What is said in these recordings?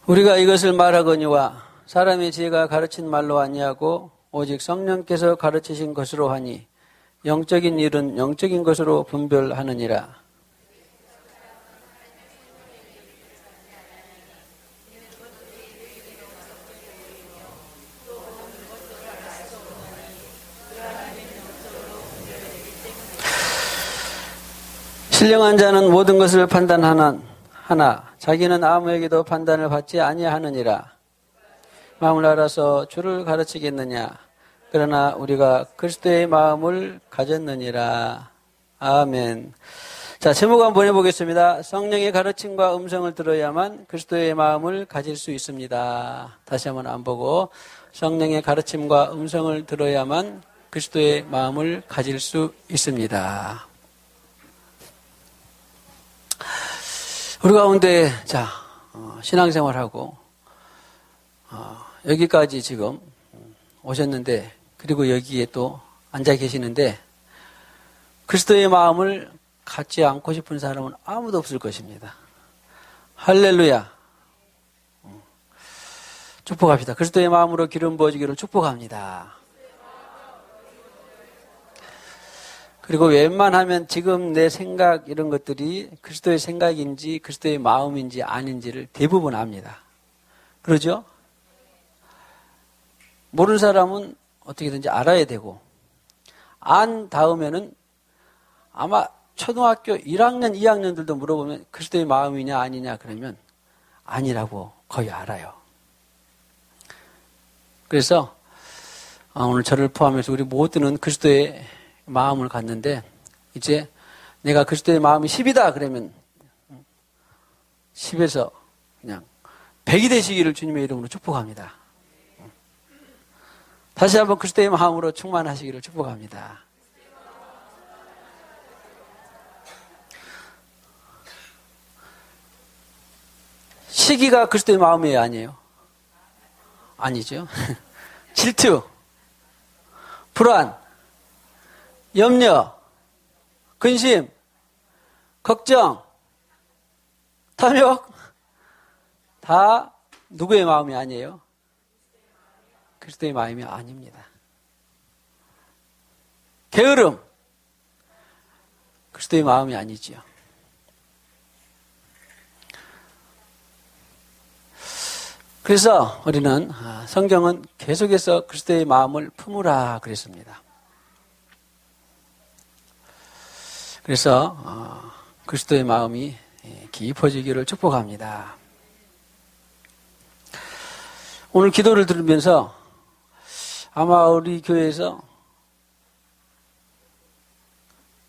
우리가 이것을 말하거니와 사람의 지혜가 가르친 말로 아니하고 오직 성령께서 가르치신 것으로 하니 영적인 일은 영적인 것으로 분별하느니라. 신령한 자는 모든 것을 판단하나 자기는 아무에게도 판단을 받지 아니하느니라. 마음을 알아서 주를 가르치겠느냐. 그러나 우리가 그리스도의 마음을 가졌느니라. 아멘. 자, 제목 한번 해보겠습니다. 성령의 가르침과 음성을 들어야만 그리스도의 마음을 가질 수 있습니다. 다시 한번 안 보고 성령의 가르침과 음성을 들어야만 그리스도의 마음을 가질 수 있습니다. 우리 가운데 신앙생활하고 여기까지 지금 오셨는데, 그리고 여기에 또 앉아 계시는데 그리스도의 마음을 갖지 않고 싶은 사람은 아무도 없을 것입니다. 할렐루야. 축복합시다. 그리스도의 마음으로 기름 부어지기를 축복합니다. 그리고 웬만하면 지금 내 생각 이런 것들이 그리스도의 생각인지 그리스도의 마음인지 아닌지를 대부분 압니다. 그러죠? 모르는 사람은 어떻게든지 알아야 되고, 안 다음에는 아마 초등학교 1학년, 2학년들도 물어보면 그리스도의 마음이냐 아니냐 그러면 아니라고 거의 알아요. 그래서 오늘 저를 포함해서 우리 모두는 그리스도의 마음을 갖는데, 이제 내가 그리스도의 마음이 10이다 그러면 10에서 그냥 100이 되시기를 주님의 이름으로 축복합니다. 다시 한번 그리스도의 마음으로 충만하시기를 축복합니다. 시기가 그리스도의 마음이에요, 아니에요? 아니죠. 질투, 불안, 염려, 근심, 걱정, 탐욕, 다 누구의 마음이 아니에요? 그리스도의 마음이 아닙니다. 게으름, 그리스도의 마음이 아니지요. 그래서 우리는 성경은 계속해서 그리스도의 마음을 품으라 그랬습니다. 그래서 그리스도의 마음이 깊어지기를 축복합니다. 오늘 기도를 들으면서 아마 우리 교회에서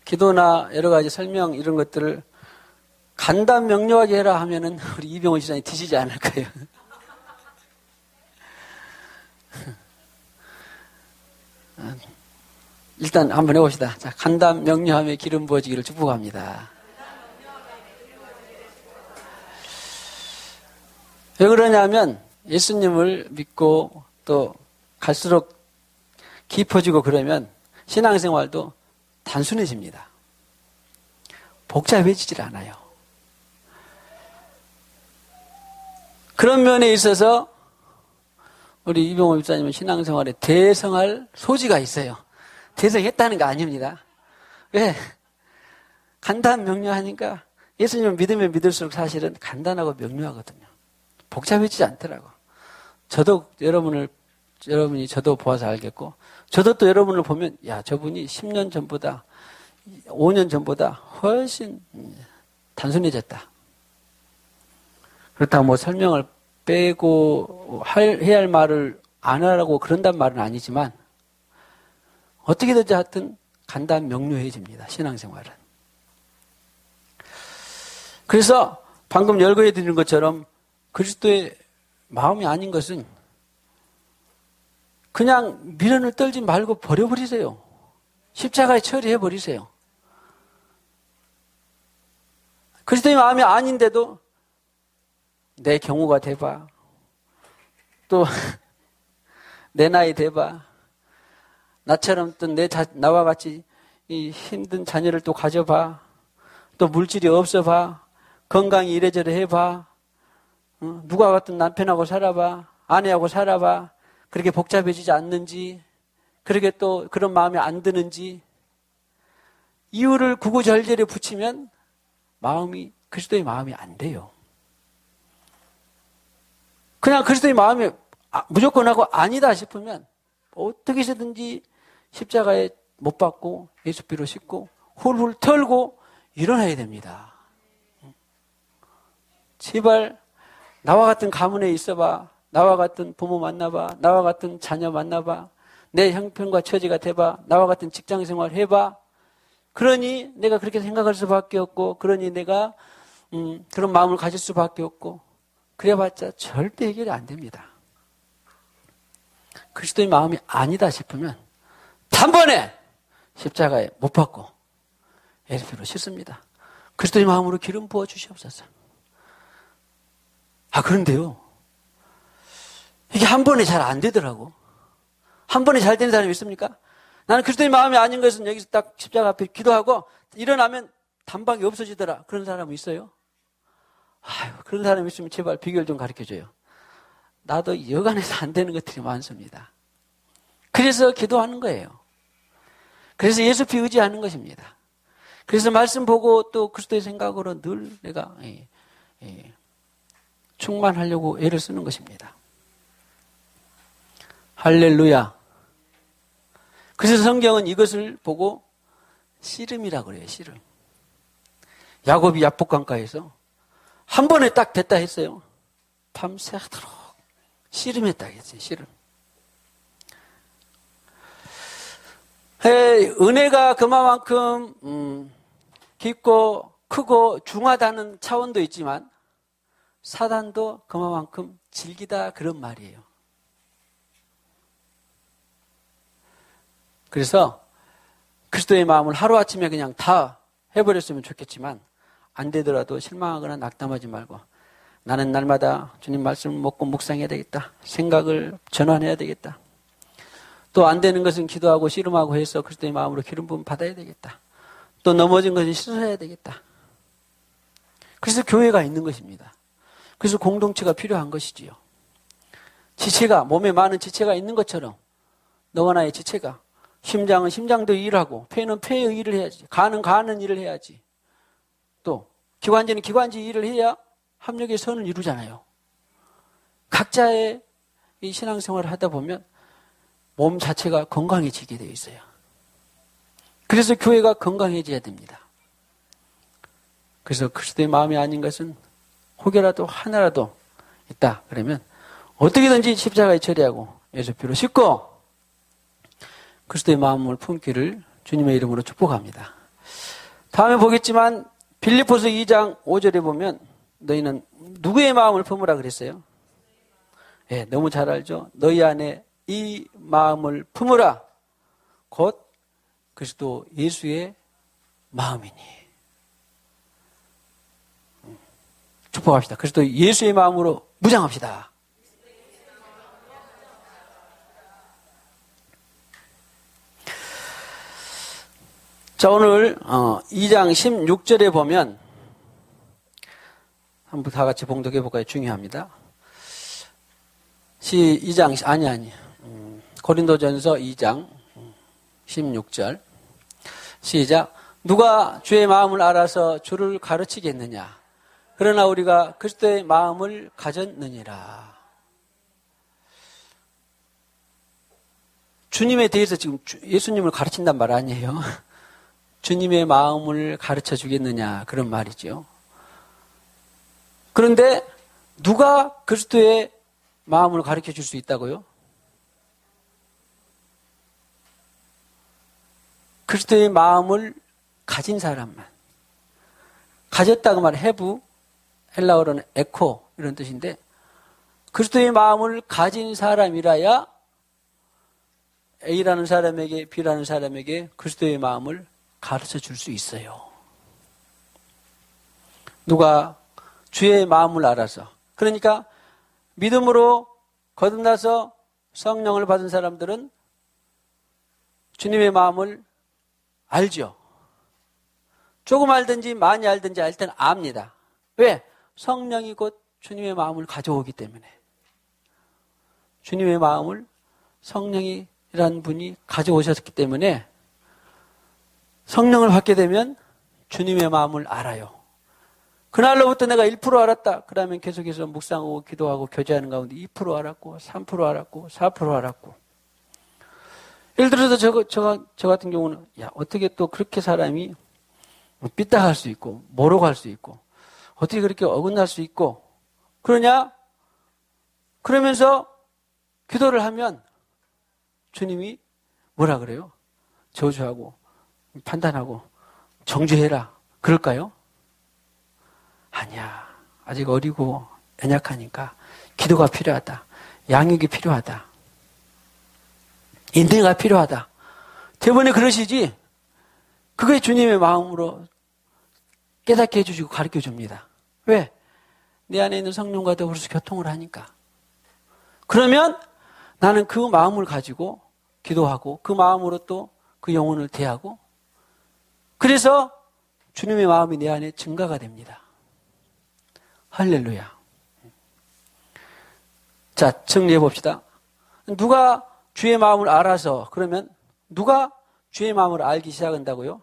기도나 여러 가지 설명 이런 것들을 간단 명료하게 해라 하면은 우리 이병헌 시장이 드시지 않을 거예요. 일단 한번 해봅시다. 자, 간단 명료함에 기름 부어지기를 축복합니다. 왜 그러냐면 예수님을 믿고 또 갈수록 깊어지고 그러면 신앙생활도 단순해집니다. 복잡해지질 않아요. 그런 면에 있어서 우리 이병호 집사님은 신앙생활에 대성할 소지가 있어요. 대성했다는 거 아닙니다. 왜? 간단 명료하니까 예수님을 믿으면 믿을수록 사실은 간단하고 명료하거든요. 복잡해지지 않더라고. 저도 여러분이 저도 보아서 알겠고, 저도 또 여러분을 보면, 야, 저분이 10년 전보다, 5년 전보다 훨씬 단순해졌다. 그렇다고 뭐 설명을 빼고 해야 할 말을 안 하라고 그런단 말은 아니지만, 어떻게든지 하여튼 간단 명료해집니다. 신앙생활은. 그래서 방금 열거해 드린 것처럼 그리스도의 마음이 아닌 것은 그냥 미련을 떨지 말고 버려버리세요. 십자가에 처리해버리세요. 그리스도의 마음이 아닌데도 내 경우가 돼봐. 또 내 나이 돼봐. 나처럼 또 나와 같이 이 힘든 자녀를 또 가져봐. 또 물질이 없어봐. 건강이 이래저래 해봐. 누가 같은 남편하고 살아봐, 아내하고 살아봐, 그렇게 복잡해지지 않는지, 그렇게 또 그런 마음이 안 드는지, 이유를 구구절절에 붙이면 마음이, 그리스도의 마음이 안 돼요. 그냥 그리스도의 마음이 무조건 하고 아니다 싶으면 어떻게 해서든지 십자가에 못 박고 예수피로 씻고 훌훌 털고 일어나야 됩니다. 제발 나와 같은 가문에 있어봐. 나와 같은 부모 만나봐. 나와 같은 자녀 만나봐. 내 형편과 처지가 돼봐. 나와 같은 직장생활 해봐. 그러니 내가 그렇게 생각할 수밖에 없고, 그러니 내가 그런 마음을 가질 수밖에 없고, 그래봤자 절대 해결이 안 됩니다. 그리스도의 마음이 아니다 싶으면 단번에 십자가에 못 박고 예수피로 씻습니다. 그리스도의 마음으로 기름 부어 주시옵소서. 그런데요, 이게 한 번에 잘 안 되더라고. 한 번에 잘 되는 사람이 있습니까? 나는 그리스도의 마음이 아닌 것은 여기서 딱 십자가 앞에 기도하고 일어나면 단박에 없어지더라. 그런 사람은 있어요? 그런 사람이 있으면 제발 비결 좀 가르쳐줘요. 나도 여간해서 안 되는 것들이 많습니다. 그래서 기도하는 거예요. 그래서 예수피 의지하는 것입니다. 그래서 말씀 보고 또 그리스도의 생각으로 늘 내가 충만하려고 애를 쓰는 것입니다. 할렐루야. 그래서 성경은 이것을 보고 씨름이라고 그래요. 씨름. 야곱이 야복강가에서 한 번에 딱 됐다 했어요. 밤새도록 씨름했다 했어요. 씨름. 은혜가 그만큼 깊고 크고 중하다는 차원도 있지만 사단도 그만큼 질기다 그런 말이에요. 그래서 그리스도의 마음을 하루아침에 그냥 다 해버렸으면 좋겠지만 안 되더라도 실망하거나 낙담하지 말고 나는 날마다 주님 말씀 먹고 묵상해야 되겠다. 생각을 전환해야 되겠다. 또 안 되는 것은 기도하고 씨름하고 해서 그리스도의 마음으로 기름 부음 받아야 되겠다. 또 넘어진 것은 씻어야 되겠다. 그래서 교회가 있는 것입니다. 그래서 공동체가 필요한 것이지요. 지체가, 몸에 많은 지체가 있는 것처럼 너와 나의 지체가, 심장은 심장도 일하고 폐는 폐의 일을 해야지, 간은 간은 일을 해야지, 또 기관지는 기관지 일을 해야 합력의 선을 이루잖아요. 각자의 이 신앙생활을 하다 보면 몸 자체가 건강해지게 되어 있어요. 그래서 교회가 건강해져야 됩니다. 그래서 그리스도의 마음이 아닌 것은 혹여라도 하나라도 있다 그러면 어떻게든지 십자가에 처리하고 예수피로 씻고 그리스도의 마음을 품기를 주님의 이름으로 축복합니다. 다음에 보겠지만 빌립보서 2장 5절에 보면 너희는 누구의 마음을 품으라 그랬어요? 네, 너무 잘 알죠? 너희 안에 이 마음을 품으라. 곧 그리스도 예수의 마음이니. 축복합시다. 그리스도 예수의 마음으로 무장합시다. 자, 오늘 2장 16절에 보면 한번 다 같이 봉독해 볼까요? 중요합니다. 고린도전서 2장 16절 시작. 누가 주의 마음을 알아서 주를 가르치겠느냐? 그러나 우리가 그리스도의 마음을 가졌느니라. 주님에 대해서 지금 예수님을 가르친단 말 아니에요. 주님의 마음을 가르쳐 주겠느냐 그런 말이죠. 그런데 누가 그리스도의 마음을 가르쳐 줄 수 있다고요? 그리스도의 마음을 가진 사람만. 가졌다고 말 해부, 헬라어로는 에코 이런 뜻인데 그리스도의 마음을 가진 사람이라야 A라는 사람에게 B라는 사람에게 그리스도의 마음을 가르쳐 줄 수 있어요. 누가 주의 마음을 알아서, 그러니까 믿음으로 거듭나서 성령을 받은 사람들은 주님의 마음을 알죠. 조금 알든지 많이 알든지 알 때는 압니다. 왜? 성령이 곧 주님의 마음을 가져오기 때문에. 주님의 마음을 성령이라는 분이 가져오셨기 때문에 성령을 받게 되면 주님의 마음을 알아요. 그날로부터 내가 1% 알았다. 그러면 계속해서 묵상하고 기도하고 교제하는 가운데 2% 알았고 3% 알았고 4% 알았고. 예를 들어서 저 같은 경우는 어떻게 또 그렇게 사람이 삐딱할 수 있고 모로 갈 수 있고 어떻게 그렇게 어긋날 수 있고 그러냐? 그러면서 기도를 하면 주님이 뭐라 그래요? 저주하고 판단하고 정죄해라. 그럴까요? 아니야. 아직 어리고 연약하니까 기도가 필요하다. 양육이 필요하다. 인내가 필요하다. 대부분에 그러시지 그게 주님의 마음으로 깨닫게 해주시고 가르쳐 줍니다. 왜? 내 안에 있는 성령과 더불어서 교통을 하니까. 그러면 나는 그 마음을 가지고 기도하고 그 마음으로 또 그 영혼을 대하고 그래서 주님의 마음이 내 안에 증가가 됩니다. 할렐루야. 자, 정리해 봅시다. 누가 주의 마음을 알아서 그러면 누가 주의 마음을 알기 시작한다고요?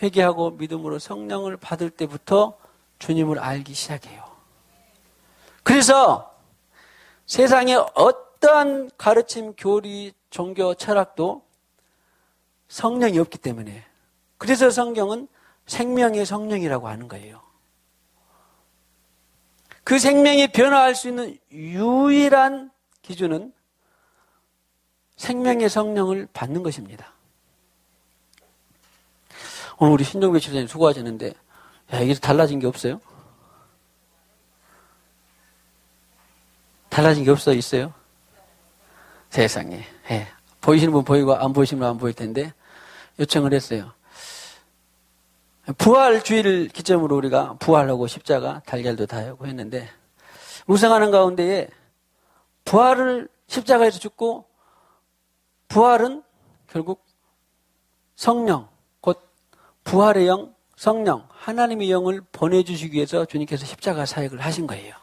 회개하고 믿음으로 성령을 받을 때부터 주님을 알기 시작해요. 그래서 세상에 어떠한 가르침, 교리, 종교, 철학도 성령이 없기 때문에 그래서 성경은 생명의 성령이라고 하는 거예요. 그 생명이 변화할 수 있는 유일한 기준은 생명의 성령을 받는 것입니다. 오늘 우리 신종배 지사님 수고하시는데 이게 달라진 게 없어요? 달라진 게 있어요? 세상에. 보이시는 분 보이고 안 보이시는 분 안 보일 텐데 요청을 했어요. 부활주의를 기점으로 우리가 부활하고 십자가, 달걀도 다 하고 했는데 묵상하는 가운데에 부활을 십자가에서 죽고 부활은 결국 성령, 곧 부활의 영, 성령, 하나님의 영을 보내주시기 위해서 주님께서 십자가 사역을 하신 거예요.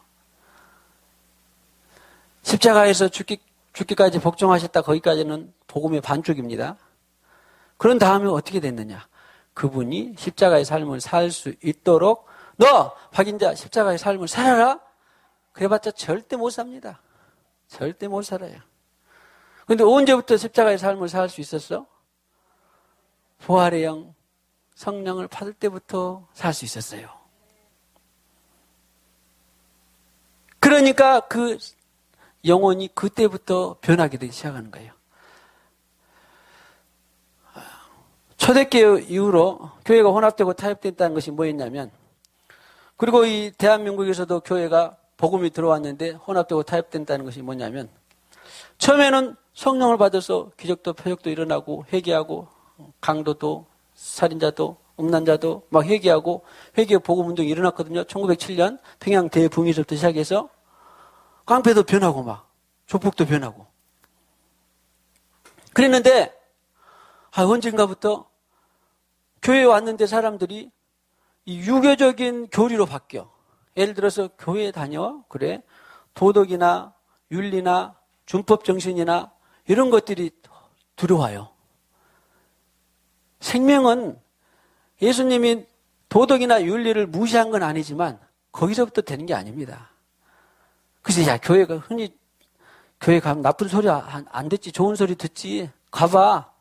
십자가에서 죽기까지 복종하셨다. 거기까지는 복음의 반쪽입니다. 그런 다음에 어떻게 됐느냐? 그분이 십자가의 삶을 살 수 있도록 너 박인자 십자가의 삶을 살아라. 그래봤자 절대 못 삽니다. 절대 못 살아요. 그런데 언제부터 십자가의 삶을 살 수 있었어? 부활의 영, 성령을 받을 때부터 살 수 있었어요. 그러니까 그 영혼이 그때부터 변하게 되기 시작하는 거예요. 초대교회 이후로 교회가 혼합되고 타협됐다는 것이 뭐였냐면 그리고 이 대한민국에서도 교회가 복음이 들어왔는데 혼합되고 타협된다는 것이 뭐냐면 처음에는 성령을 받아서 기적도 표적도 일어나고 회개하고 강도도 살인자도 음란자도 막 회개하고 회개 복음 운동이 일어났거든요. 1907년 평양 대붕위서부터 시작해서 깡패도 변하고 막 조폭도 변하고 그랬는데 언젠가부터 교회에 왔는데 사람들이 이 유교적인 교리로 바뀌어. 예를 들어서 교회에 다녀? 그래. 도덕이나 윤리나 준법 정신이나 이런 것들이 두려워요. 생명은 예수님이 도덕이나 윤리를 무시한 건 아니지만 거기서부터 되는 게 아닙니다. 그래서 교회가 흔히 교회 가면 나쁜 소리 안 듣지 좋은 소리 듣지 가봐.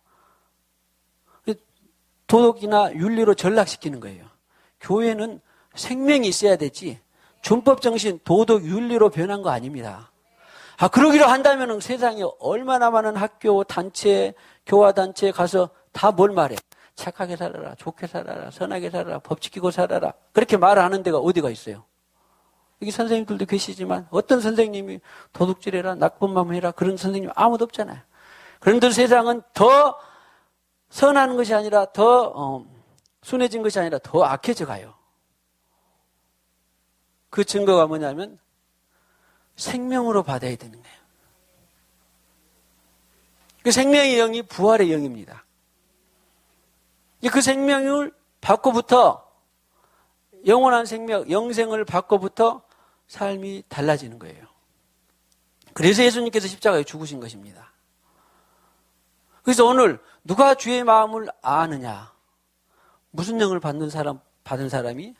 도덕이나 윤리로 전락시키는 거예요. 교회는 생명이 있어야 되지 준법 정신, 도덕, 윤리로 변한 거 아닙니다. 그러기로 한다면 세상에 얼마나 많은 학교, 단체, 교화단체에 가서 다 뭘 말해? 착하게 살아라, 좋게 살아라, 선하게 살아라, 법 지키고 살아라. 그렇게 말하는 데가 어디가 있어요? 여기 선생님들도 계시지만 어떤 선생님이 도둑질해라, 나쁜 맘 해라 그런 선생님 아무도 없잖아요. 그런데 세상은 더 선한 것이 아니라 더 순해진 것이 아니라 더 악해져 가요. 그 증거가 뭐냐면 생명으로 받아야 되는 거예요. 그 생명의 영이 부활의 영입니다. 그 생명을 받고부터 영원한 생명, 영생을 받고부터 삶이 달라지는 거예요. 그래서 예수님께서 십자가에 죽으신 것입니다. 그래서 오늘 누가 주의 마음을 아느냐? 무슨 영을 받은 사람이?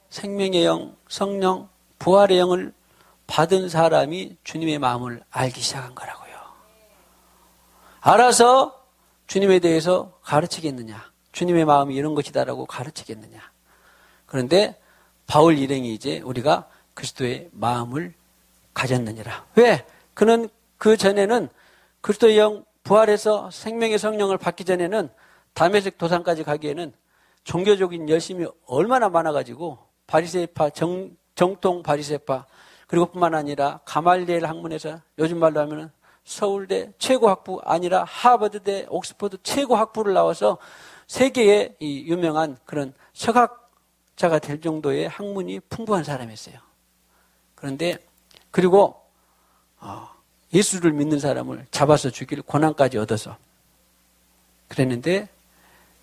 생명의 영, 성령, 부활의 영을 받은 사람이 주님의 마음을 알기 시작한 거라고요. 알아서 주님에 대해서 가르치겠느냐? 주님의 마음이 이런 것이다라고 가르치겠느냐? 그런데 바울 일행이 이제 우리가 그리스도의 마음을 가졌느니라. 왜? 그는 그 전에는 그리스도의 영 부활해서 생명의 성령을 받기 전에는 다메섹 도상까지 가기에는 종교적인 열심이 얼마나 많아가지고 바리새파 정통 바리새파 그리고 뿐만 아니라 가말리엘 학문에서 요즘 말로 하면은 서울대 최고 학부 아니라 하버드대 옥스퍼드 최고 학부를 나와서 세계의 이 유명한 그런 석학자가 될 정도의 학문이 풍부한 사람이었어요. 그런데 그리고 예수를 믿는 사람을 잡아서 죽일 권한까지 얻어서 그랬는데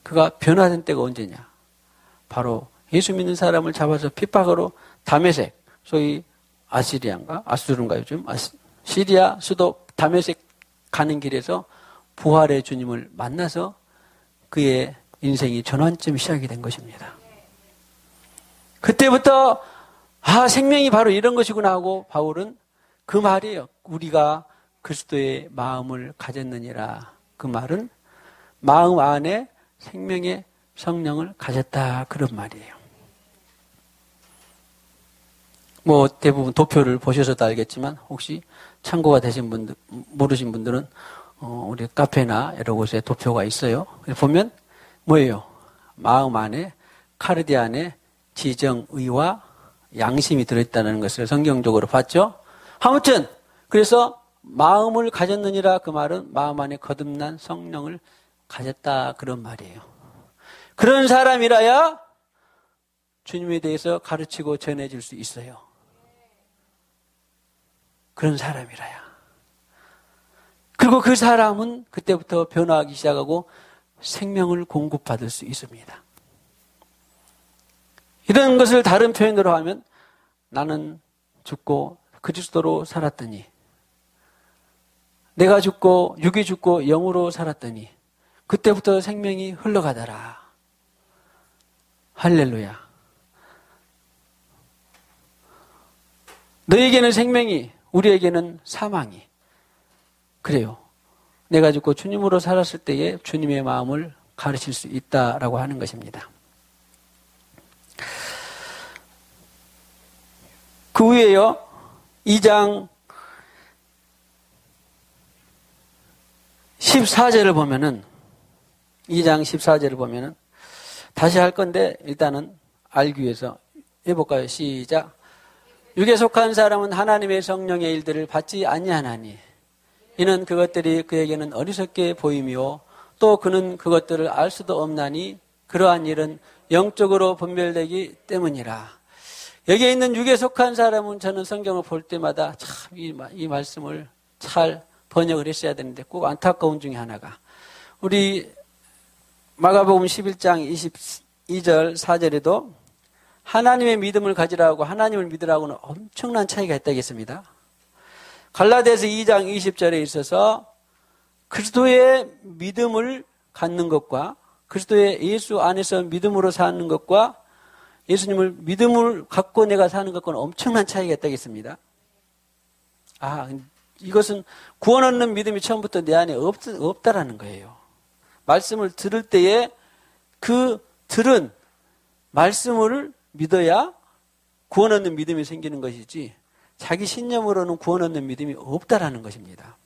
그가 변화된 때가 언제냐? 바로 예수 믿는 사람을 잡아서 핍박으로 다메섹, 소위 아시리아인가? 아수르인가 요즘? 시리아 수도 다메섹 가는 길에서 부활의 주님을 만나서 그의 인생이 전환점이 시작이 된 것입니다. 그때부터 생명이 바로 이런 것이구나 하고 바울은 그 말이에요. 우리가 그리스도의 마음을 가졌느니라. 그 말은 마음 안에 생명의 성령을 가졌다 그런 말이에요. 뭐 대부분 도표를 보셔서도 알겠지만 혹시 참고가 되신 분들 모르신 분들은 우리 카페나 여러 곳에 도표가 있어요. 보면 뭐예요? 마음 안에 카르디 안에 지정의와 양심이 들어있다는 것을 성경적으로 봤죠. 아무튼 그래서 마음을 가졌느니라 그 말은 마음 안에 거듭난 성령을 가졌다 그런 말이에요. 그런 사람이라야 주님에 대해서 가르치고 전해질 수 있어요. 그런 사람이라야. 그리고 그 사람은 그때부터 변화하기 시작하고 생명을 공급받을 수 있습니다. 이런 것을 다른 표현으로 하면 나는 죽고 그리스도로 살았더니 내가 죽고 육이 죽고 영으로 살았더니 그때부터 생명이 흘러가더라. 할렐루야. 너에게는 생명이 우리에게는 사망이. 그래요. 내가 죽고 주님으로 살았을 때에 주님의 마음을 가르칠 수 있다라고 하는 것입니다. 그 후에요. 2장 14절을 보면은 2장 14절을 보면은 다시 할 건데 일단은 알기 위해서 해볼까요? 시작. 육에 속한 사람은 하나님의 성령의 일들을 받지 아니하나니 이는 그것들이 그에게는 어리석게 보임이요 또 그는 그것들을 알 수도 없나니 그러한 일은 영적으로 분별되기 때문이라. 여기에 있는 육에 속한 사람은 저는 성경을 볼 때마다 참 이 말씀을 잘 번역을 했어야 되는데 꼭 안타까운 중에 하나가 우리 마가복음 11장 22절 4절에도 하나님의 믿음을 가지라고 하나님을 믿으라고는 엄청난 차이가 있다겠습니다. 갈라디아서 2장 20절에 있어서 그리스도의 믿음을 갖는 것과 그리스도의 예수 안에서 믿음으로 사는 것과 예수님을 믿음을 갖고 내가 사는 것과는 엄청난 차이가 있다겠습니다. 이것은 구원 얻는 믿음이 처음부터 내 안에 없다라는 거예요. 말씀을 들을 때에 그 들은 말씀을 믿어야 구원 얻는 믿음이 생기는 것이지 자기 신념으로는 구원 얻는 믿음이 없다라는 것입니다.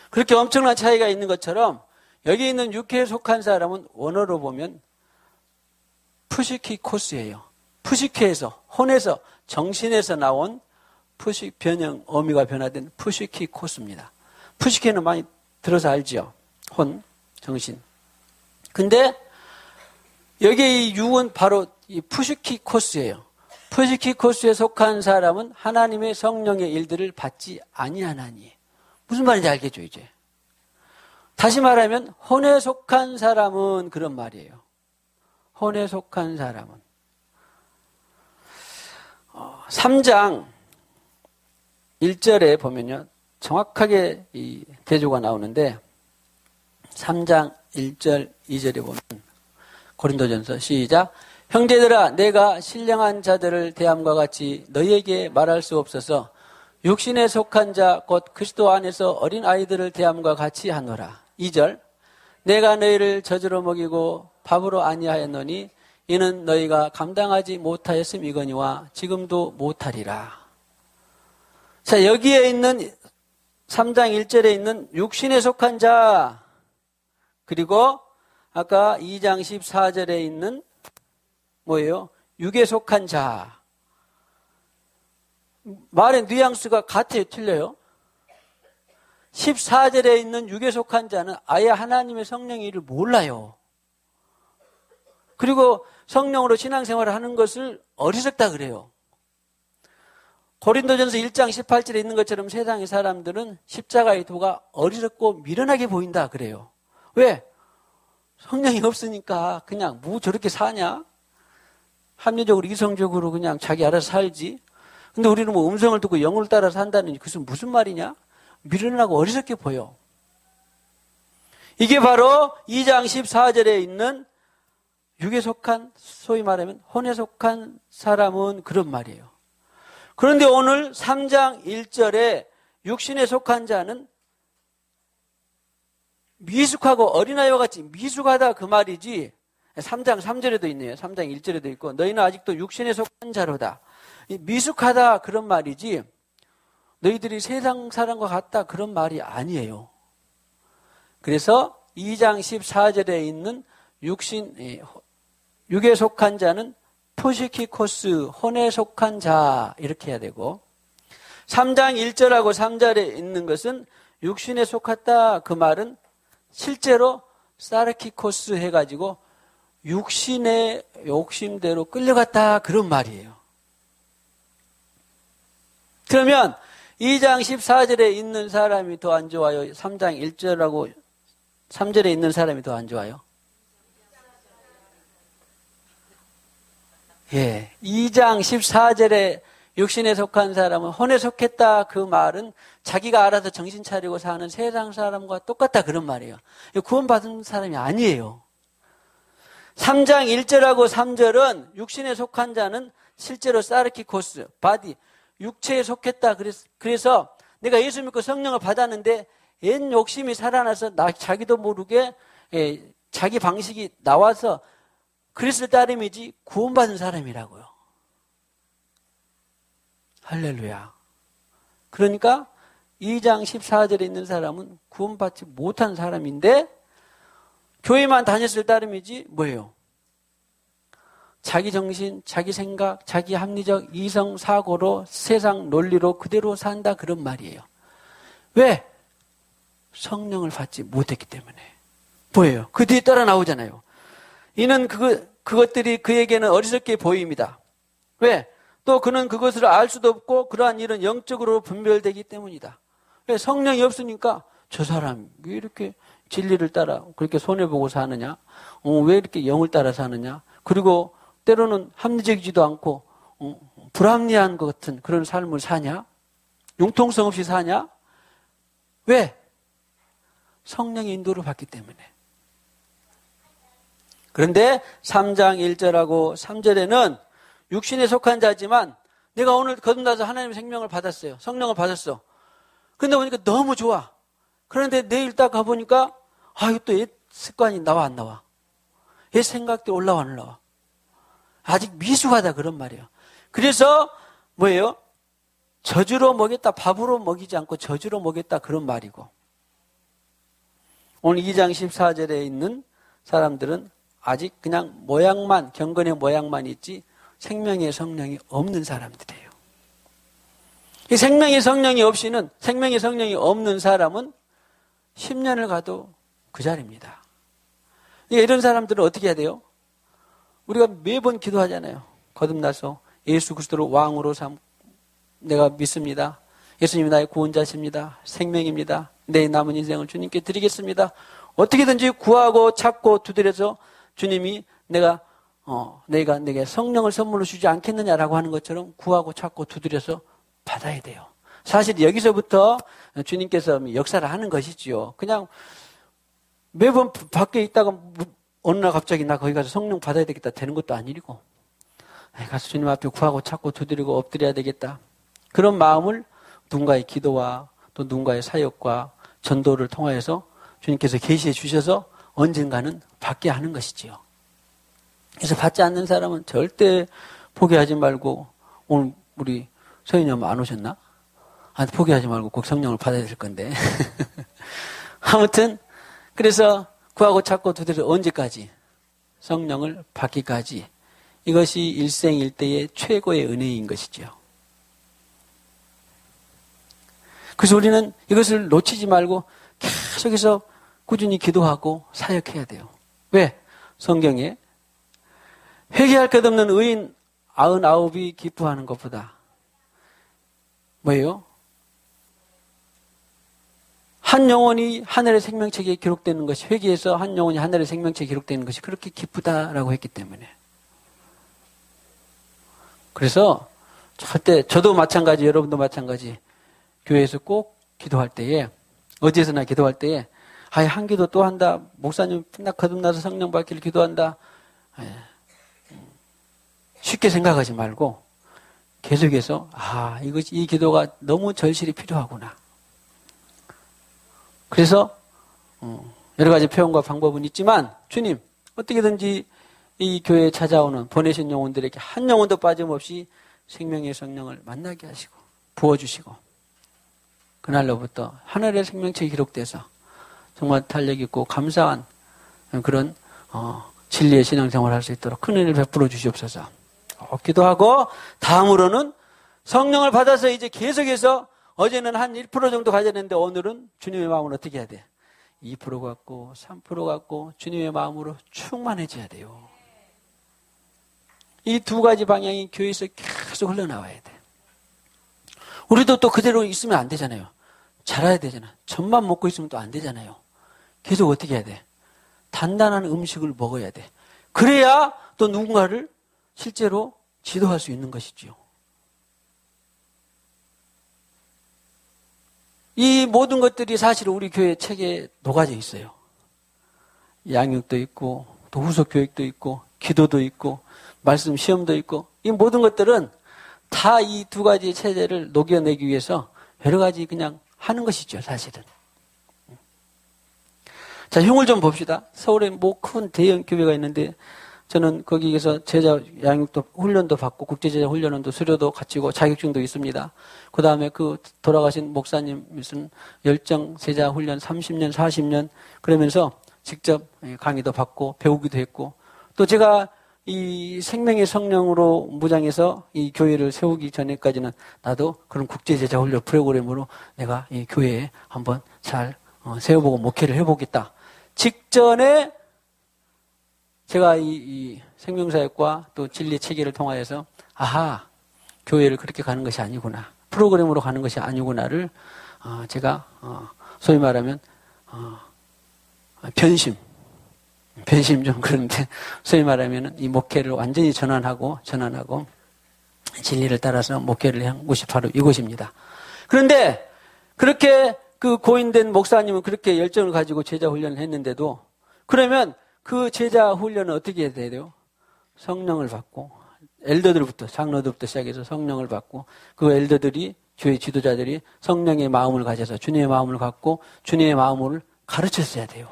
그렇게 엄청난 차이가 있는 것처럼 여기 있는 육회에 속한 사람은 원어로 보면 푸시키코스예요. 푸시케에서, 혼에서, 정신에서 나온 푸식 변형, 어미가 변화된 푸시키코스입니다. 푸시케는 많이 들어서 알지요. 혼, 정신. 근데 여기 이 육은 바로 이 푸시키코스예요. 푸시키코스에 속한 사람은 하나님의 성령의 일들을 받지 아니하나니. 무슨 말인지 알겠죠, 이제. 다시 말하면 혼에 속한 사람은 그런 말이에요. 혼에 속한 사람은. 3장 1절에 보면요. 정확하게 이 대조가 나오는데 3장 1절 2절에 보면 고린도전서 시작. 형제들아 내가 신령한 자들을 대함과 같이 너희에게 말할 수 없어서 육신에 속한 자 곧 그리스도 안에서 어린 아이들을 대함과 같이 하노라. 2절. 내가 너희를 젖으로 먹이고 밥으로 아니하였노니 이는 너희가 감당하지 못하였음이거니와 지금도 못하리라. 자, 여기에 있는 3장 1절에 있는 육신에 속한 자, 그리고 아까 2장 14절에 있는 뭐예요? 육에 속한 자. 말의 뉘앙스가 같아요? 틀려요? 14절에 있는 육에 속한 자는 아예 하나님의 성령의 일을 몰라요. 그리고 성령으로 신앙생활을 하는 것을 어리석다 그래요. 고린도전서 1장 18절에 있는 것처럼 세상의 사람들은 십자가의 도가 어리석고 미련하게 보인다 그래요. 왜? 성령이 없으니까 그냥 뭐 저렇게 사냐? 합리적으로 이성적으로 그냥 자기 알아서 살지. 근데 우리는 뭐 음성을 듣고 영을 따라 산다는 그것은 무슨 말이냐? 미련하고 어리석게 보여. 이게 바로 2장 14절에 있는 육에 속한, 소위 말하면 혼에 속한 사람은 그런 말이에요. 그런데 오늘 3장 1절에 육신에 속한 자는 미숙하고 어린아이와 같이 미숙하다 그 말이지. 3장 3절에도 있네요. 3장 1절에도 있고 너희는 아직도 육신에 속한 자로다. 미숙하다 그런 말이지 너희들이 세상 사람과 같다 그런 말이 아니에요. 그래서 2장 14절에 있는 육에 속한 자는 토시키코스, 혼에 속한 자 이렇게 해야 되고 3장 1절하고 3절에 있는 것은 육신에 속았다 그 말은 실제로 사르키코스 해가지고 육신의 욕심대로 끌려갔다 그런 말이에요. 그러면 2장 14절에 있는 사람이 더 안 좋아요? 3장 1절하고 3절에 있는 사람이 더 안 좋아요? 예. 2장 14절에 육신에 속한 사람은 혼에 속했다 그 말은 자기가 알아서 정신 차리고 사는 세상 사람과 똑같다 그런 말이에요. 구원받은 사람이 아니에요. 3장 1절하고 3절은 육신에 속한 자는 실제로 사르키코스, 바디, 육체에 속했다. 그래서 내가 예수 믿고 성령을 받았는데 옛 욕심이 살아나서 자기도 모르게 자기 방식이 나와서 그리스도를 따름이지 구원받은 사람이라고요. 할렐루야. 그러니까 2장 14절에 있는 사람은 구원받지 못한 사람인데 교회만 다녔을 따름이지 뭐예요? 자기 정신, 자기 생각, 자기 합리적 이성 사고로 세상 논리로 그대로 산다 그런 말이에요. 왜? 성령을 받지 못했기 때문에. 뭐예요? 그 뒤에 따라 나오잖아요. 이는 그것들이 그에게는 어리석게 보입니다. 왜? 또 그는 그것을 알 수도 없고 그러한 일은 영적으로 분별되기 때문이다. 왜? 성령이 없으니까 저 사람 왜 이렇게 진리를 따라 그렇게 손해보고 사느냐? 왜 이렇게 영을 따라 사느냐? 그리고 때로는 합리적이지도 않고 불합리한 것 같은 그런 삶을 사냐? 융통성 없이 사냐? 왜? 성령의 인도를 받기 때문에. 그런데 3장 1절하고 3절에는 육신에 속한 자지만 내가 오늘 거듭나서 하나님의 생명을 받았어요. 성령을 받았어. 그런데 보니까 너무 좋아. 그런데 내일 딱 가보니까 이거 또 옛 습관이 나와 안 나와? 옛 생각도 올라와 안 올라와? 아직 미숙하다 그런 말이에요. 그래서 뭐예요? 저주로 먹였다, 밥으로 먹이지 않고 저주로 먹였다 그런 말이고 오늘 2장 14절에 있는 사람들은 아직 그냥 모양만, 경건의 모양만 있지 생명의 성령이 없는 사람들이에요. 이 생명의 성령이 없는 사람은 10년을 가도 그 자리입니다. 이런 사람들은 어떻게 해야 돼요? 우리가 매번 기도하잖아요. 거듭나서 예수 그리스도를 왕으로 내가 믿습니다. 예수님이 나의 구원자십니다. 생명입니다. 내 남은 인생을 주님께 드리겠습니다. 어떻게든지 구하고 찾고 두드려서 주님이 내가 내가 내게 성령을 선물로 주지 않겠느냐라고 하는 것처럼 구하고 찾고 두드려서 받아야 돼요. 사실 여기서부터 주님께서 역사를 하는 것이지요. 그냥 매번 밖에 있다가 어느 날 갑자기 나 거기 가서 성령 받아야 되겠다 되는 것도 아니고, 가서 주님 앞에 구하고 찾고 두드리고 엎드려야 되겠다. 그런 마음을 누군가의 기도와 또 누군가의 사역과 전도를 통하여서 주님께서 계시해 주셔서 언젠가는 받게 하는 것이지요. 그래서 받지 않는 사람은 절대 포기하지 말고, 오늘 우리 서인이 엄마 안 오셨나? 포기하지 말고 꼭 성령을 받아야 될 건데. 아무튼 그래서 구하고 찾고 두드려 언제까지? 성령을 받기까지. 이것이 일생일대의 최고의 은혜인 것이죠. 그래서 우리는 이것을 놓치지 말고 계속해서 꾸준히 기도하고 사역해야 돼요. 왜? 성경에 회개할 것 없는 의인 99이 기뻐하는 것보다 뭐예요? 한 영혼이 하늘의 생명책에 기록되는 것이, 회개해서 한 영혼이 하늘의 생명책에 기록되는 것이 그렇게 기쁘다라고 했기 때문에. 그래서 절대, 저도 마찬가지, 여러분도 마찬가지, 교회에서 꼭 기도할 때에, 어디에서나 기도할 때에, 한 기도 또 한다, 목사님 나 거듭나서 성령 받기를 기도한다, 쉽게 생각하지 말고 계속해서 이 기도가 너무 절실히 필요하구나. 그래서 여러 가지 표현과 방법은 있지만 주님 어떻게든지 이 교회에 찾아오는 보내신 영혼들에게 한 영혼도 빠짐없이 생명의 성령을 만나게 하시고 부어주시고, 그날로부터 하늘의 생명책이 기록돼서 정말 탄력 있고 감사한 그런 진리의 신앙생활을 할 수 있도록 큰 은혜를 베풀어 주시옵소서. 기도하고, 다음으로는 성령을 받아서 이제 계속해서, 어제는 한 1% 정도 가졌는데 오늘은 주님의 마음을 어떻게 해야 돼? 2% 갖고 3% 갖고 주님의 마음으로 충만해져야 돼요. 이 두 가지 방향이 교회에서 계속 흘러나와야 돼. 우리도 또 그대로 있으면 안 되잖아요. 자라야 되잖아. 젖만 먹고 있으면 또 안 되잖아요. 계속 어떻게 해야 돼? 단단한 음식을 먹어야 돼. 그래야 또 누군가를 실제로 지도할 수 있는 것이지요. 이 모든 것들이 사실 우리 교회 책에 녹아져 있어요. 양육도 있고, 또 후속 교육도 있고, 기도도 있고, 말씀 시험도 있고, 이 모든 것들은 다 이 두 가지 체제를 녹여내기 위해서 여러 가지 그냥 하는 것이죠, 사실은. 자, 흉을 좀 봅시다. 서울에 큰 대형 교회가 있는데, 저는 거기에서 제자 양육도 훈련도 받고 국제제자 훈련원도 수료도 갖추고 자격증도 있습니다. 그 다음에 그 돌아가신 목사님 무슨 열정 제자 훈련 30년 40년 그러면서 직접 강의도 받고 배우기도 했고, 또 제가 이 생명의 성령으로 무장해서 이 교회를 세우기 전에까지는 나도 그런 국제제자 훈련 프로그램으로 내가 이 교회에 한번 잘 세워보고 목회를 해보겠다. 직전에 제가 이 생명사역과 또 진리 체계를 통하여서 교회를 그렇게 가는 것이 아니구나, 프로그램으로 가는 것이 아니구나를 제가 소위 말하면 변심 좀 그런데, 소위 말하면 이 목회를 완전히 전환하고 진리를 따라서 목회를 한 곳이 바로 이곳입니다. 그런데 그렇게 그 고인된 목사님은 그렇게 열정을 가지고 제자 훈련을 했는데도, 그러면 그 제자 훈련은 어떻게 해야 돼요? 성령을 받고, 엘더들부터, 장로들부터 시작해서 성령을 받고, 그 엘더들이, 교회 지도자들이 성령의 마음을 가져서 주님의 마음을 갖고 주님의 마음을 가르쳤어야 돼요.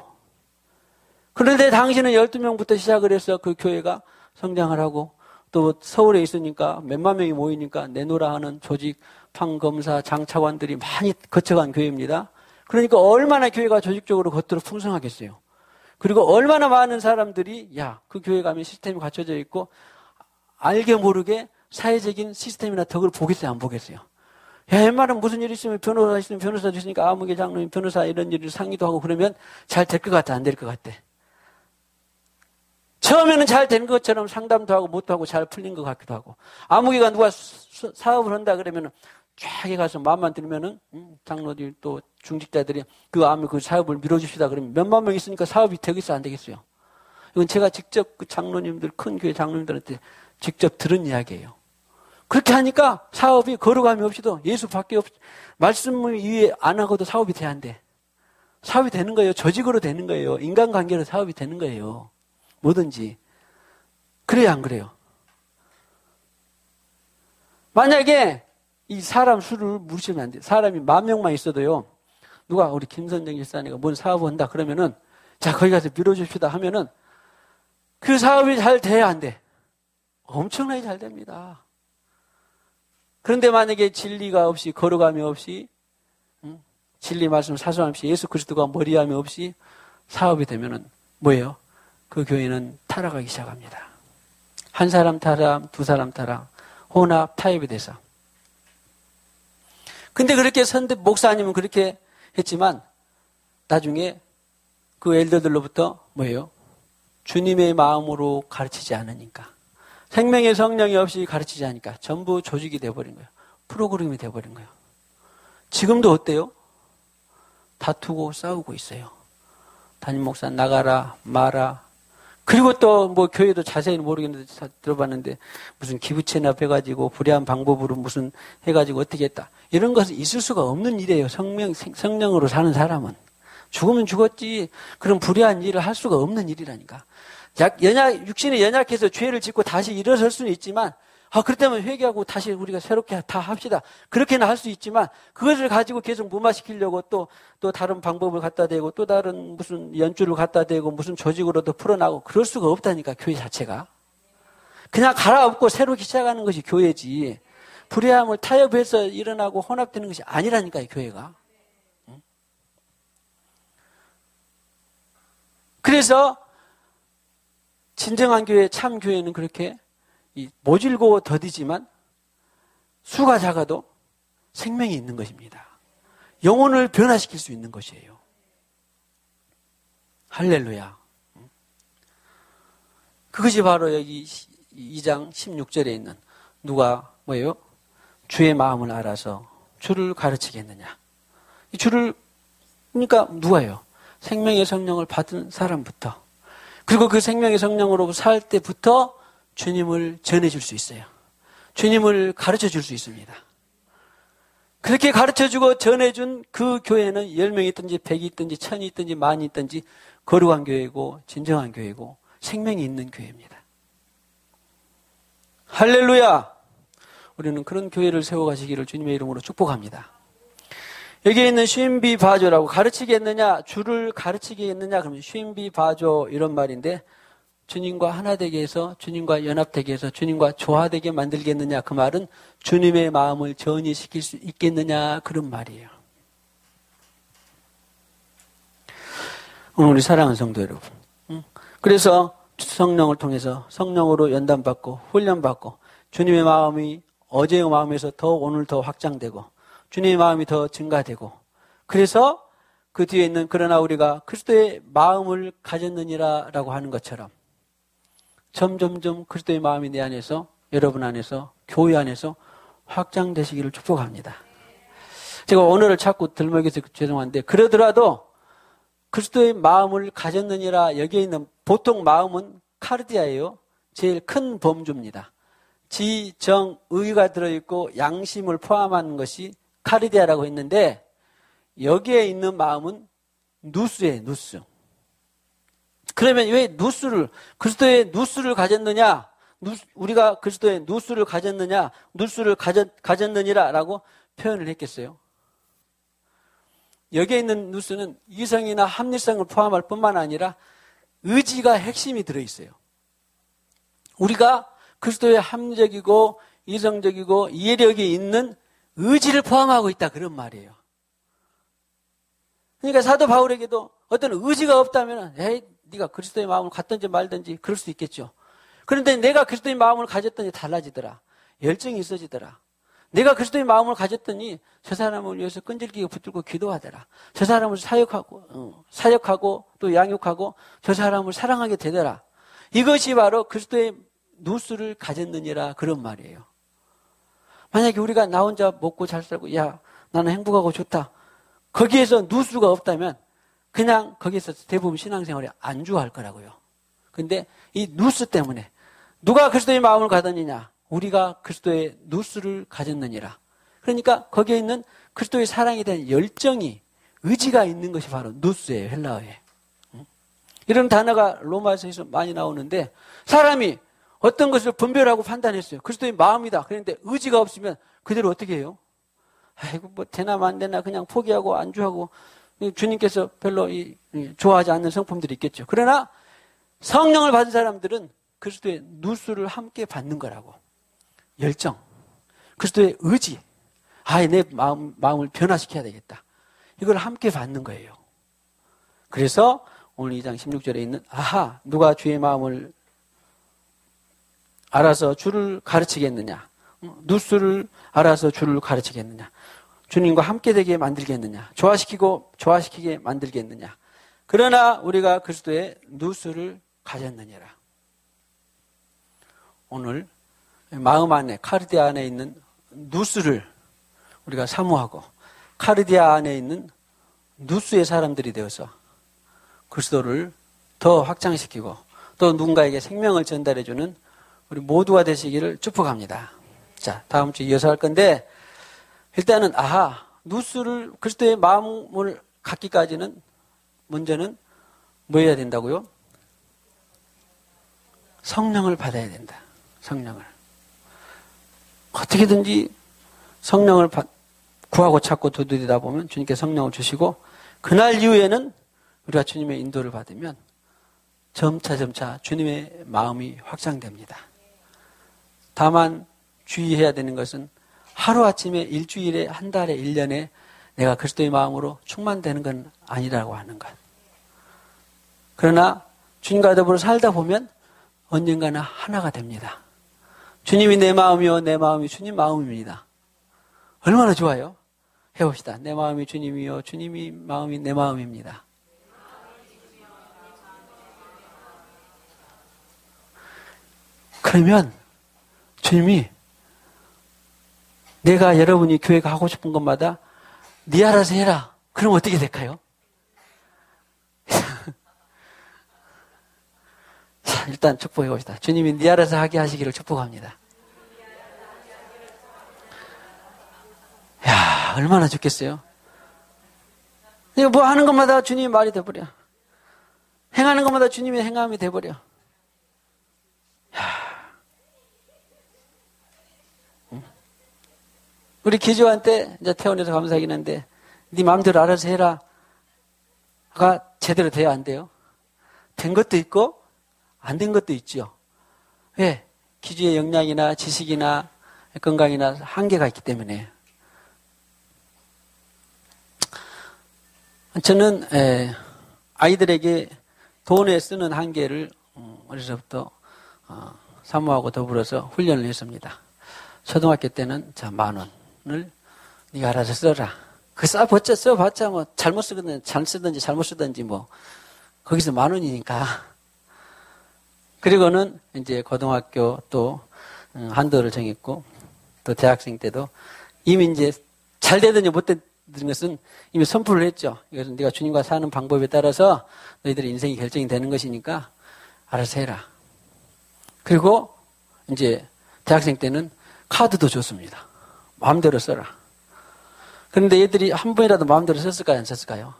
그런데 당시는 12명부터 시작을 해서 그 교회가 성장을 하고, 또 서울에 있으니까 몇만 명이 모이니까 내노라 하는 조직, 판검사, 장차관들이 많이 거쳐간 교회입니다. 그러니까 얼마나 교회가 조직적으로 겉으로 풍성하겠어요. 그리고 얼마나 많은 사람들이 그 교회 가면 시스템이 갖춰져 있고, 알게 모르게 사회적인 시스템이나 덕을 보겠어요, 안 보겠어요? 웬만하면 무슨 일 있으면 변호사 있으면 변호사 주시니까 아무개 장로님 변호사 이런 일을 상의도 하고 그러면 잘 될 것 같아, 안 될 것 같아? 처음에는 잘 된 것처럼 상담도 하고 뭣도 하고 잘 풀린 것 같기도 하고, 아무개가 누가 사업을 한다 그러면은 쫙 가서 마음만 들면은 장로들 또 중직자들이 그 사업을 밀어줍시다 그러면 몇만 명 있으니까 사업이 되겠어, 안 되겠어요? 이건 제가 직접 그 장로님들, 큰 교회 장로님들한테 직접 들은 이야기예요. 그렇게 하니까 사업이 거룩함이 없이도 예수밖에 말씀 위에 안 하고도 사업이 돼야 안 돼. 사업이 되는 거예요. 조직으로 되는 거예요. 인간관계로 사업이 되는 거예요. 뭐든지. 그래요, 안 그래요? 만약에 이 사람 수를 물으시면 안 돼요. 사람이 10,000명만 있어도요. 누가 우리 김선정 집사님가 뭔 사업을 한다 그러면은 자, 거기 가서 밀어줍시다 하면은 그 사업이 잘 돼야 안 돼. 엄청나게 잘 됩니다. 그런데 만약에 진리가 없이, 거룩함이 없이, 진리 말씀 사소함 없이, 예수 그리스도가 머리함이 없이 사업이 되면은 뭐예요? 그 교회는 타락하기 시작합니다. 한 사람 타락, 두 사람 타락, 혼합, 타협이 돼서. 근데 그렇게 목사님은 그렇게 했지만 나중에 그 엘더들로부터 뭐예요? 주님의 마음으로 가르치지 않으니까. 생명의 성령이 없이 가르치지 않으니까 전부 조직이 돼버린 거예요. 프로그램이 돼버린 거예요. 지금도 어때요? 다투고 싸우고 있어요. 담임 목사 나가라 마라. 그리고 또 뭐 교회도 자세히는 모르겠는데 들어봤는데 무슨 기부채납 해가지고 불의한 방법으로 무슨 해가지고 어떻게 했다. 이런 것은 있을 수가 없는 일이에요. 성령으로 사는 사람은. 죽으면 죽었지. 그런 불의한 일을 할 수가 없는 일이라니까. 육신이 연약해서 죄를 짓고 다시 일어설 수는 있지만, 그렇다면 회개하고 다시 우리가 새롭게 다 합시다. 그렇게는 할 수 있지만, 그것을 가지고 계속 무마시키려고 또 다른 방법을 갖다 대고, 또 다른 무슨 연주를 갖다 대고, 무슨 조직으로도 풀어나고, 그럴 수가 없다니까, 교회 자체가. 그냥 갈아엎고 새롭게 시작하는 것이 교회지, 불의함을 타협해서 일어나고 혼합되는 것이 아니라니까요, 교회가. 그래서, 진정한 교회, 참 교회는 그렇게 모질고 더디지만 수가 작아도 생명이 있는 것입니다. 영혼을 변화시킬 수 있는 것이에요. 할렐루야. 그것이 바로 여기 2장 16절에 있는 누가 뭐예요? 주의 마음을 알아서 주를 가르치겠느냐. 이 주를 그러니까 누가요? 생명의 성령을 받은 사람부터 그리고 그 생명의 성령으로 살 때부터 주님을 전해줄 수 있어요. 주님을 가르쳐줄 수 있습니다. 그렇게 가르쳐주고 전해준 그 교회는 10명이 있든지 100이 있든지 1000이 있든지 10,000이 있든지 거룩한 교회고 진정한 교회고 생명이 있는 교회입니다. 할렐루야! 우리는 그런 교회를 세워가시기를 주님의 이름으로 축복합니다. 여기에 있는 쉰비 바조라고 가르치겠느냐, 주를 가르치겠느냐, 그러면 쉰비 바조 이런 말인데 주님과 하나 되게 해서 주님과 연합되게 해서 주님과 조화되게 만들겠느냐 그 말은 주님의 마음을 전이시킬 수 있겠느냐 그런 말이에요. 오늘 우리 사랑하는 성도 여러분, 그래서 성령을 통해서 성령으로 연단받고 훈련받고 주님의 마음이 어제의 마음에서 더 오늘 더 확장되고 주님의 마음이 더 증가되고 그래서 그 뒤에 있는 그러나 우리가 그리스도의 마음을 가졌느니라 라고 하는 것처럼 점점점 그리스도의 마음이 내 안에서 여러분 안에서 교회 안에서 확장되시기를 축복합니다. 제가 오늘을 자꾸 들먹여서 죄송한데 그러더라도 그리스도의 마음을 가졌느니라 여기에 있는 보통 마음은 카르디아예요. 제일 큰 범주입니다. 지, 정, 의가 들어있고 양심을 포함한 것이 카르디아라고 했는데 여기에 있는 마음은 누스예요. 누스. 그러면 왜 누스를 그리스도의 누스를 가졌느냐? 우리가 그리스도의 누스를 가졌느냐? 누스를 가졌느니라라고 표현을 했겠어요. 여기에 있는 누스는 이성이나 합리성을 포함할 뿐만 아니라 의지가 핵심이 들어있어요. 우리가 그리스도의 합리적이고 이성적이고 이해력이 있는 의지를 포함하고 있다 그런 말이에요. 그러니까 사도 바울에게도 어떤 의지가 없다면 에이 네가 그리스도의 마음을 갖든지 말든지 그럴 수 있겠죠. 그런데 내가 그리스도의 마음을 가졌더니 달라지더라. 열정이 있어지더라. 내가 그리스도의 마음을 가졌더니 저 사람을 위해서 끈질기게 붙들고 기도하더라. 저 사람을 사역하고 또 양육하고 저 사람을 사랑하게 되더라. 이것이 바로 그리스도의 누스를 가졌느니라 그런 말이에요. 만약에 우리가 나 혼자 먹고 잘 살고 야 나는 행복하고 좋다. 거기에서 누수가 없다면 그냥 거기서 대부분 신앙생활에 안주할 거라고요. 근데 이 누스 때문에 누가 그리스도의 마음을 가졌느냐? 우리가 그리스도의 누스를 가졌느니라. 그러니까 거기에 있는 그리스도의 사랑에 대한 열정이, 의지가 있는 것이 바로 누스예요, 헬라어에. 이런 단어가 로마서에서 많이 나오는데 사람이 어떤 것을 분별하고 판단했어요. 그리스도의 마음이다. 그런데 의지가 없으면 그대로 어떻게 해요? 아이고 뭐 되나 안 되나 그냥 포기하고 안주하고, 주님께서 별로 좋아하지 않는 성품들이 있겠죠. 그러나 성령을 받은 사람들은 그리스도의 누수를 함께 받는 거라고. 열정, 그리스도의 의지, 내 마음을 변화시켜야 되겠다. 이걸 함께 받는 거예요. 그래서 오늘 2장 16절에 있는 누가 주의 마음을 알아서 주를 가르치겠느냐? 누수를 알아서 주를 가르치겠느냐? 주님과 함께 되게 만들겠느냐? 조화시키게 만들겠느냐? 그러나 우리가 그리스도의 누수를 가졌느니라. 오늘 마음 안에, 카르디아 안에 있는 누수를 우리가 사모하고 카르디아 안에 있는 누수의 사람들이 되어서 그리스도를 더 확장시키고 또 누군가에게 생명을 전달해주는 우리 모두가 되시기를 축복합니다. 자, 다음 주 이어서 할 건데, 일단은 누수를, 그리스도의 마음을 갖기까지는 먼저는 뭐 해야 된다고요? 성령을 받아야 된다. 성령을. 어떻게든지 성령을 구하고 찾고 두드리다 보면 주님께 성령을 주시고, 그날 이후에는 우리가 주님의 인도를 받으면 점차 주님의 마음이 확장됩니다. 다만 주의해야 되는 것은 하루아침에 일주일에 한 달에 1년에 내가 그리스도의 마음으로 충만되는 건 아니라고 하는 것. 그러나 주님과 더불어 살다 보면 언젠가는 하나가 됩니다. 주님이 내 마음이요 내 마음이 주님 마음입니다. 얼마나 좋아요? 해봅시다. 내 마음이 주님이요 주님이 마음이 내 마음입니다. 그러면 주님이 내가 여러분이 교회 가고 싶은 것마다 네 알아서 해라. 그럼 어떻게 될까요? 자, 일단 축복해 봅시다. 주님이 네 알아서 하게 하시기를 축복합니다. 야, 얼마나 좋겠어요? 내가 뭐 하는 것마다 주님의 말이 돼버려. 행하는 것마다 주님의 행함이 돼버려. 야. 우리 기주한테 이제 태어나서 감사하긴 한데, 네 마음대로 알아서 해라가 제대로 돼야 안 돼요? 된 것도 있고 안 된 것도 있죠. 왜? 기주의 역량이나 지식이나 건강이나 한계가 있기 때문에. 저는 아이들에게 돈에 쓰는 한계를 어려서부터 사모하고 더불어서 훈련을 했습니다. 초등학교 때는 10,000원을 네가 알아서 써라. 그 써봤자 뭐 잘못 쓰든지 잘 쓰든지 잘못 쓰든지 뭐 거기서 10,000원이니까. 그리고는 이제 고등학교 또 한도를 정했고 또 대학생 때도 이미 이제 잘 되든지 못 되든 것은 이미 선포를 했죠. 이것은 네가 주님과 사는 방법에 따라서 너희들의 인생이 결정이 되는 것이니까 알아서 해라. 그리고 이제 대학생 때는 카드도 줬습니다. 마음대로 써라. 그런데 얘들이 한 번이라도 마음대로 썼을까요? 안 썼을까요?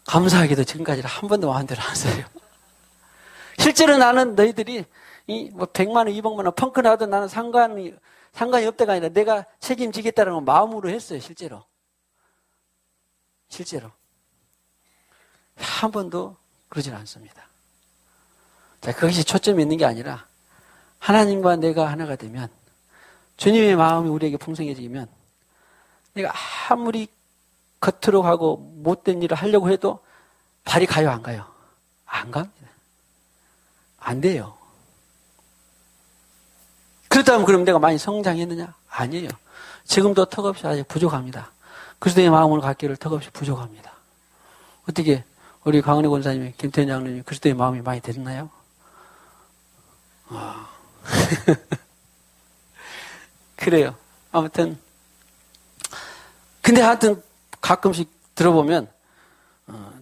감사하게도 지금까지 한 번도 마음대로 안 써요. 실제로 나는 너희들이 뭐 100만 원, 200만 원 펑크 나도 나는 상관이 없다가 아니라 내가 책임지겠다는 건 마음으로 했어요. 실제로. 한 번도 그러진 않습니다. 자, 그것이 초점이 있는 게 아니라 하나님과 내가 하나가 되면 주님의 마음이 우리에게 풍성해지면 내가 아무리 겉으로 가고 못된 일을 하려고 해도 발이 가요, 안 가요? 안 갑니다. 안 돼요. 그렇다면 그럼 내가 많이 성장했느냐? 아니에요. 지금도 턱없이 아직 부족합니다. 그리스도의 마음을 갖기를 턱없이 부족합니다. 어떻게 우리 강은혜 권사님이 김태현 장로님이 그리스도의 마음이 많이 됐나요? 그래요. 아무튼 근데 하여튼 가끔씩 들어보면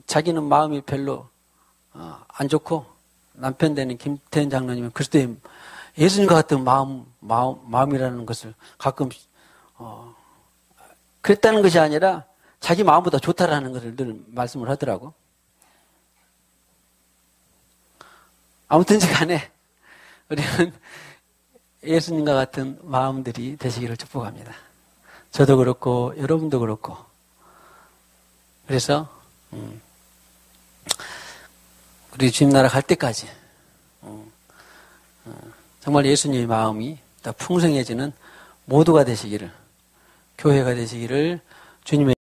자기는 마음이 별로 안 좋고 남편 되는 김태현 장로님은 그리스도의 예수님과 같은 마음이라는 것을 가끔 그랬다는 것이 아니라 자기 마음보다 좋다라는 것을 늘 말씀을 하더라고. 아무튼지 간에 우리는 예수님과 같은 마음들이 되시기를 축복합니다. 저도 그렇고 여러분도 그렇고. 그래서 우리 주님 나라 갈 때까지 정말 예수님의 마음이 더 풍성해지는 모두가 되시기를, 교회가 되시기를 주님의